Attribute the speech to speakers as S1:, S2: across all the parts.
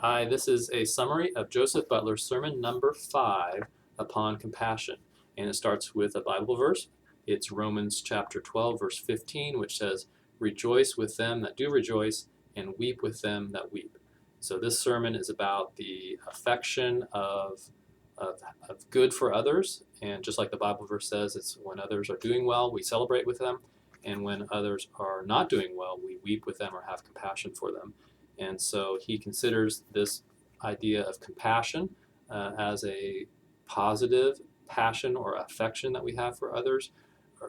S1: Hi, this is a summary of Joseph Butler's sermon number 5 upon compassion. And it starts with a Bible verse. It's Romans chapter 12, verse 15, which says, "Rejoice with them that do rejoice, and weep with them that weep." So this sermon is about the affection of good for others. And just like the Bible verse says, it's when others are doing well, we celebrate with them. And when others are not doing well, we weep with them or have compassion for them. And so he considers this idea of compassion as a positive passion or affection that we have for others.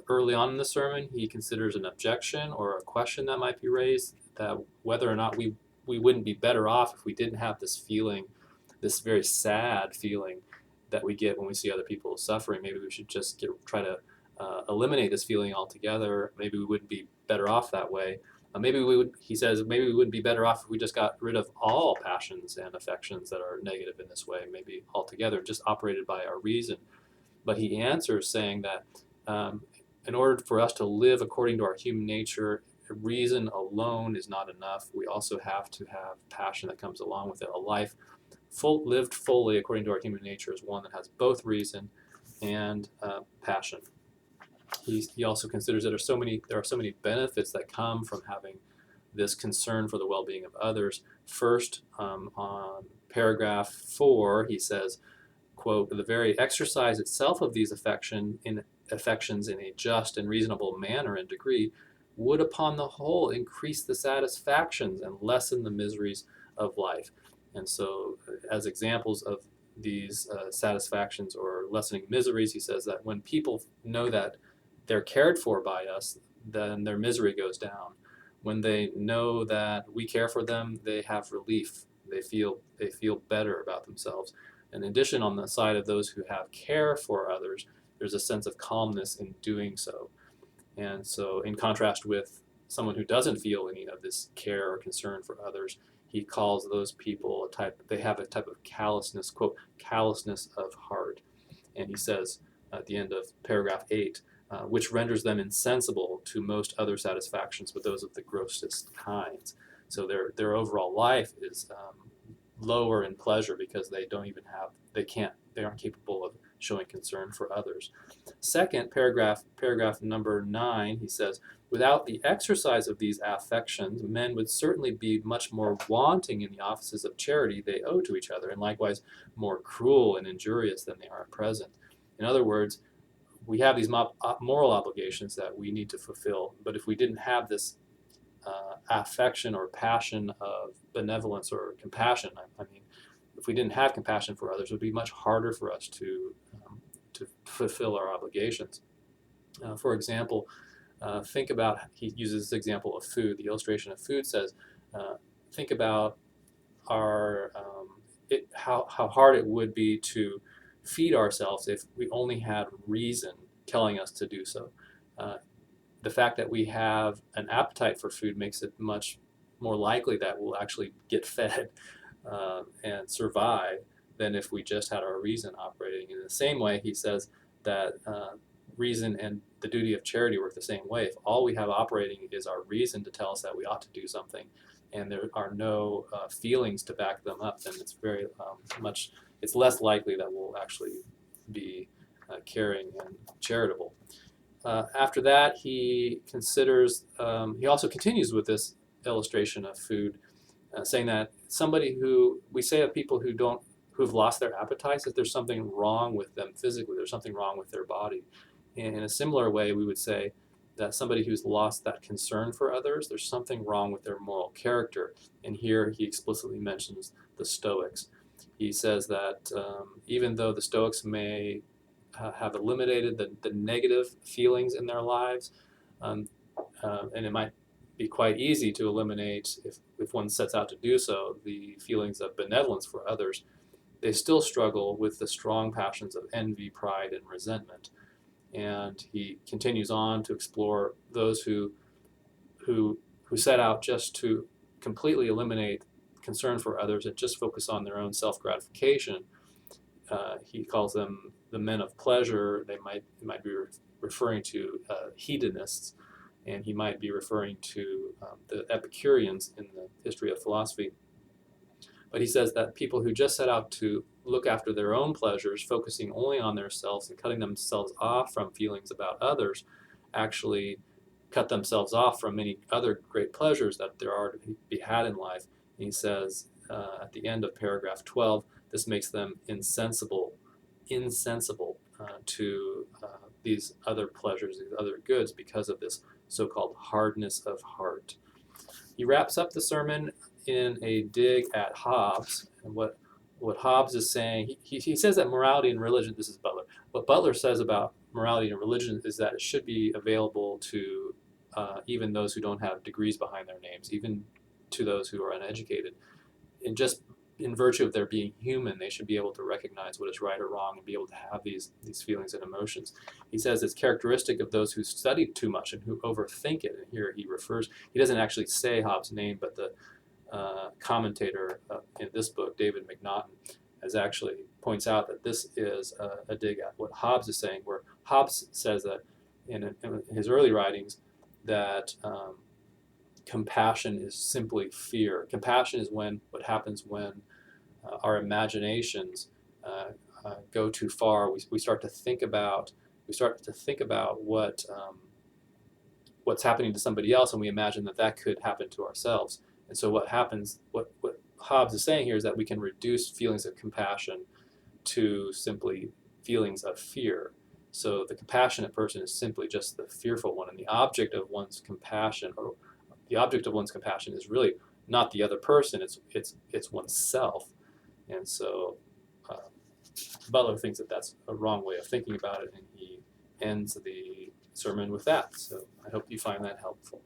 S1: Early on in the sermon, he considers an objection or a question that might be raised, that whether or not we wouldn't be better off if we didn't have this feeling, this very sad feeling that we get when we see other people suffering. Maybe we should just try to eliminate this feeling altogether. Maybe we wouldn't be better off that way. Maybe we would, he says, maybe we wouldn't be better off if we just got rid of all passions and affections that are negative in this way, maybe altogether, just operated by our reason. But he answers saying that in order for us to live according to our human nature, reason alone is not enough. We also have to have passion that comes along with it. A life lived fully according to our human nature is one that has both reason and passion. He also considers that there are so many benefits that come from having this concern for the well-being of others. First, on paragraph 4, he says, quote, "The very exercise itself of these affections in a just and reasonable manner and degree would upon the whole increase the satisfactions and lessen the miseries of life." And so as examples of these satisfactions or lessening miseries, he says that when people know that they're cared for by us, then their misery goes down. When they know that we care for them, they have relief. They feel better about themselves. In addition, on the side of those who have care for others, there's a sense of calmness in doing so. And so, in contrast with someone who doesn't feel any of this care or concern for others, he calls those people they have a type of callousness, quote, callousness of heart. And he says at the end of paragraph 8, which renders them insensible to most other satisfactions, but those of the grossest kinds. So their overall life is lower in pleasure because they aren't capable of showing concern for others. Second, paragraph number 9, he says, "Without the exercise of these affections, men would certainly be much more wanting in the offices of charity they owe to each other, and likewise more cruel and injurious than they are at present." In other words, we have these moral obligations that we need to fulfill, but if we didn't have this affection or passion of benevolence or compassion, I mean, if we didn't have compassion for others, it would be much harder for us to fulfill our obligations. For example, think about, he uses this example of food. The illustration of food says, think about how hard it would be to feed ourselves if we only had reason telling us to do so. The fact that we have an appetite for food makes it much more likely that we'll actually get fed and survive than if we just had our reason operating. In the same way, he says that reason and the duty of charity work the same way. If all we have operating is our reason to tell us that we ought to do something, and there are no feelings to back them up, then it's very it's less likely that we'll actually be caring and charitable. After that, he also continues with this illustration of food, saying that we say of people who've lost their appetites, that there's something wrong with them physically, there's something wrong with their body. And in a similar way, we would say that somebody who's lost that concern for others, there's something wrong with their moral character. And here he explicitly mentions the Stoics. He says that even though the Stoics may have eliminated the negative feelings in their lives, and it might be quite easy to eliminate, if one sets out to do so, the feelings of benevolence for others, they still struggle with the strong passions of envy, pride, and resentment. And he continues on to explore those who set out just to completely eliminate concern for others and just focus on their own self-gratification. He calls them the men of pleasure. He might be referring to hedonists, and he might be referring to the Epicureans in the history of philosophy. But he says that people who just set out to look after their own pleasures, focusing only on themselves and cutting themselves off from feelings about others, actually cut themselves off from many other great pleasures that there are to be had in life. And he says at the end of paragraph 12, this makes them insensible to these other pleasures, these other goods, because of this so-called hardness of heart. He wraps up the sermon in a dig at Hobbes, and what Hobbes is saying, he says that morality and religion, this is Butler, what Butler says about morality and religion is that it should be available to even those who don't have degrees behind their names, even to those who are uneducated. And just in virtue of their being human, they should be able to recognize what is right or wrong and be able to have these feelings and emotions. He says it's characteristic of those who study too much and who overthink it. And here he doesn't actually say Hobbes' name, but the commentator in this book, David McNaughton, actually points out that this is a dig at what Hobbes is saying, where Hobbes says that in his early writings that compassion is simply fear. Compassion is what happens when our imaginations go too far. We start to think about what's happening to somebody else, and we imagine that could happen to ourselves. And so what happens? What Hobbes is saying here is that we can reduce feelings of compassion to simply feelings of fear. So the compassionate person is simply just the fearful one, and the object of one's compassion is really not the other person. It's oneself. And so Butler thinks that that's a wrong way of thinking about it, and he ends the sermon with that. So I hope you find that helpful.